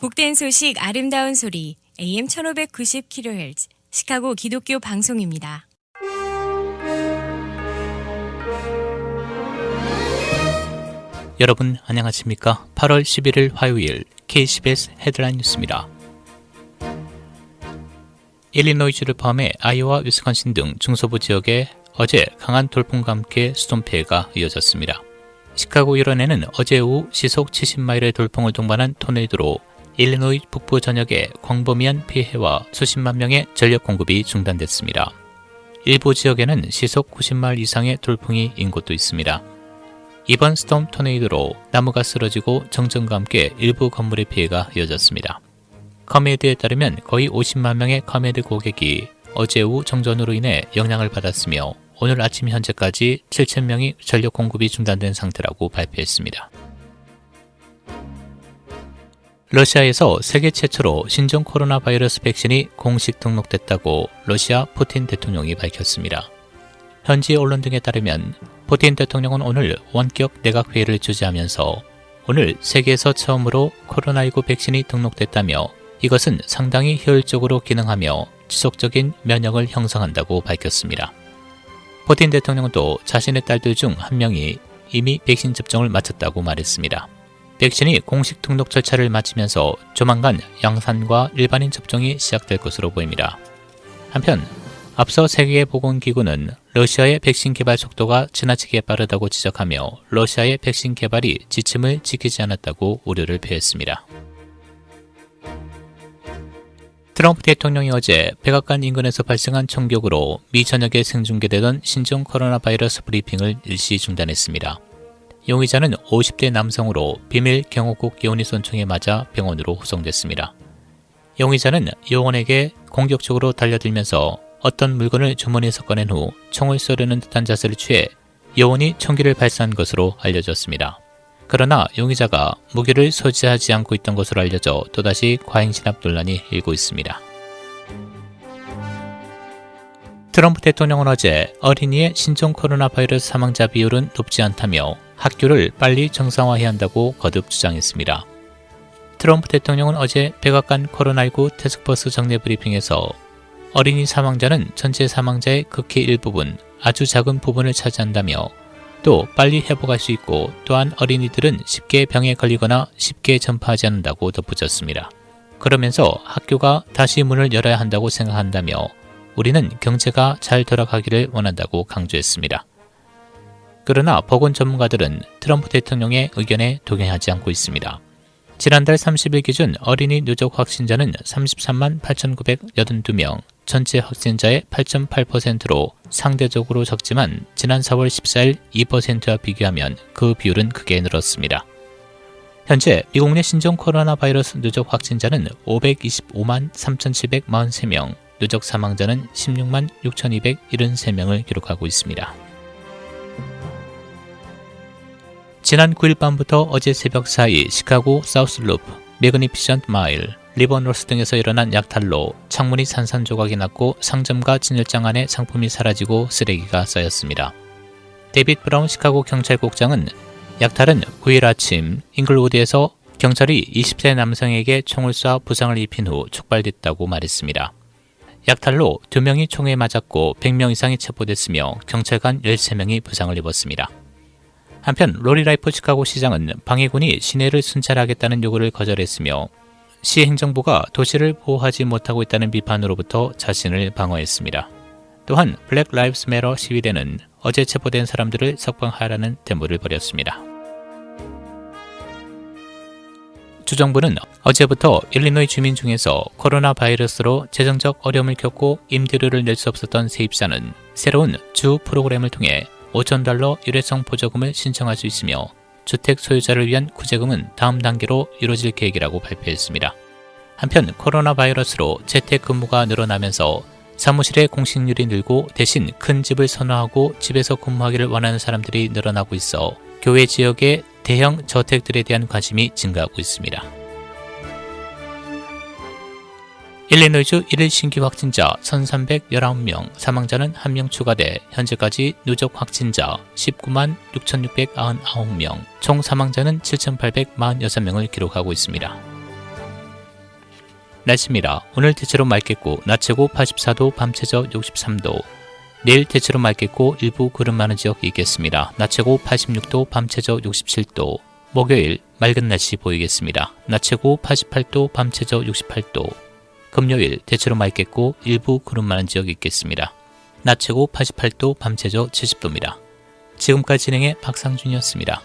복된 소식 아름다운 소리 AM 1590kHz 시카고 기독교 방송입니다. 여러분 안녕하십니까? 8월 11일 화요일 KCBS 헤드라인 뉴스입니다. 일리노이주를 포함해 아이오와 위스콘신 등 중서부 지역에 어제 강한 돌풍과 함께 수존 피해가 이어졌습니다. 시카고 일원에는 어제 오후 시속 70마일의 돌풍을 동반한 토네이도로 일리노이 북부 전역에 광범위한 피해와 수십만 명의 전력 공급이 중단됐습니다. 일부 지역에는 시속 90마일 이상의 돌풍이 인 곳도 있습니다. 이번 스톰 토네이도로 나무가 쓰러지고 정전과 함께 일부 건물의 피해가 이어졌습니다. 커메드에 따르면 거의 50만 명의 커메드 고객이 어제 오후 정전으로 인해 영향을 받았으며 오늘 아침 현재까지 7,000명이 전력 공급이 중단된 상태라고 발표했습니다. 러시아에서 세계 최초로 신종 코로나 바이러스 백신이 공식 등록됐다고 러시아 푸틴 대통령이 밝혔습니다. 현지 언론 등에 따르면 푸틴 대통령은 오늘 원격 내각회의를 주재하면서 오늘 세계에서 처음으로 코로나19 백신이 등록됐다며 이것은 상당히 효율적으로 기능하며 지속적인 면역을 형성한다고 밝혔습니다. 푸틴 대통령은 또 자신의 딸들 중 한 명이 이미 백신 접종을 마쳤다고 말했습니다. 백신이 공식 등록 절차를 마치면서 조만간 양산과 일반인 접종이 시작될 것으로 보입니다. 한편 앞서 세계보건기구는 러시아의 백신 개발 속도가 지나치게 빠르다고 지적하며 러시아의 백신 개발이 지침을 지키지 않았다고 우려를 표했습니다. 트럼프 대통령이 어제 백악관 인근에서 발생한 총격으로 미 전역에 생중계되던 신종 코로나 바이러스 브리핑을 일시 중단했습니다. 용의자는 50대 남성으로 비밀 경호국 요원이 쏜총에 맞아 병원으로 후송됐습니다. 용의자는 요원에게 공격적으로 달려들면서 어떤 물건을 주머니에서 꺼낸 후 총을 쏘려는 듯한 자세를 취해 요원이 총기를 발사한 것으로 알려졌습니다. 그러나 용의자가 무기를 소지하지 않고 있던 것으로 알려져 또다시 과잉진압 논란이 일고 있습니다. 트럼프 대통령은 어제 어린이의 신종 코로나 바이러스 사망자 비율은 높지 않다며 학교를 빨리 정상화해야 한다고 거듭 주장했습니다. 트럼프 대통령은 어제 백악관 코로나19 태스크포스 정례 브리핑에서 어린이 사망자는 전체 사망자의 극히 일부분, 아주 작은 부분을 차지한다며 또 빨리 회복할 수 있고 또한 어린이들은 쉽게 병에 걸리거나 쉽게 전파하지 않는다고 덧붙였습니다. 그러면서 학교가 다시 문을 열어야 한다고 생각한다며 우리는 경제가 잘 돌아가기를 원한다고 강조했습니다. 그러나 보건 전문가들은 트럼프 대통령의 의견에 동의하지 않고 있습니다. 지난달 30일 기준 어린이 누적 확진자는 33만 8,982명, 전체 확진자의 8.8%로 상대적으로 적지만 지난 4월 14일 2%와 비교하면 그 비율은 크게 늘었습니다. 현재 미국 내 신종 코로나 바이러스 누적 확진자는 525만 3,743명, 누적 사망자는 16만 6,273명을 기록하고 있습니다. 지난 9일 밤부터 어제 새벽 사이 시카고 사우스루프, 매그니피션트 마일, 리버노스 등에서 일어난 약탈로 창문이 산산조각이 났고 상점과 진열장 안에 상품이 사라지고 쓰레기가 쌓였습니다. 데빗 브라운 시카고 경찰국장은 약탈은 9일 아침 잉글우드에서 경찰이 20세 남성에게 총을 쏴 부상을 입힌 후 촉발됐다고 말했습니다. 약탈로 2명이 총에 맞았고 100명 이상이 체포됐으며 경찰관 13명이 부상을 입었습니다. 한편 로리라이프 시카고 시장은 방해군이 시내를 순찰하겠다는 요구를 거절했으며 시 행정부가 도시를 보호하지 못하고 있다는 비판으로부터 자신을 방어했습니다. 또한 블랙 라이브스 매터 시위대는 어제 체포된 사람들을 석방하라는 데모를 벌였습니다. 주정부는 어제부터 일리노이 주민 중에서 코로나 바이러스로 재정적 어려움을 겪고 임대료를 낼 수 없었던 세입자는 새로운 주 프로그램을 통해 $5,000 일회성 보조금을 신청할 수 있으며 주택 소유자를 위한 구제금은 다음 단계로 이루어질 계획이라고 발표했습니다. 한편 코로나 바이러스로 재택근무가 늘어나면서 사무실의 공식률이 늘고 대신 큰 집을 선호하고 집에서 근무하기를 원하는 사람들이 늘어나고 있어 교외 지역의 대형 저택들에 대한 관심이 증가하고 있습니다. 일리노이주 1일 신규 확진자 1,319명, 사망자는 1명 추가돼 현재까지 누적 확진자 19만 6,699명, 총 사망자는 7,846명을 기록하고 있습니다. 날씨입니다. 오늘 대체로 맑겠고 낮 최고 84도, 밤 최저 63도. 내일 대체로 맑겠고 일부 구름 많은 지역이 있겠습니다. 낮 최고 86도, 밤 최저 67도. 목요일 맑은 날씨 보이겠습니다. 낮 최고 88도, 밤 최저 68도. 금요일 대체로 맑겠고 일부 구름 많은 지역이 있겠습니다. 낮 최고 88도, 밤 최저 70도입니다. 지금까지 진행의 박상준이었습니다.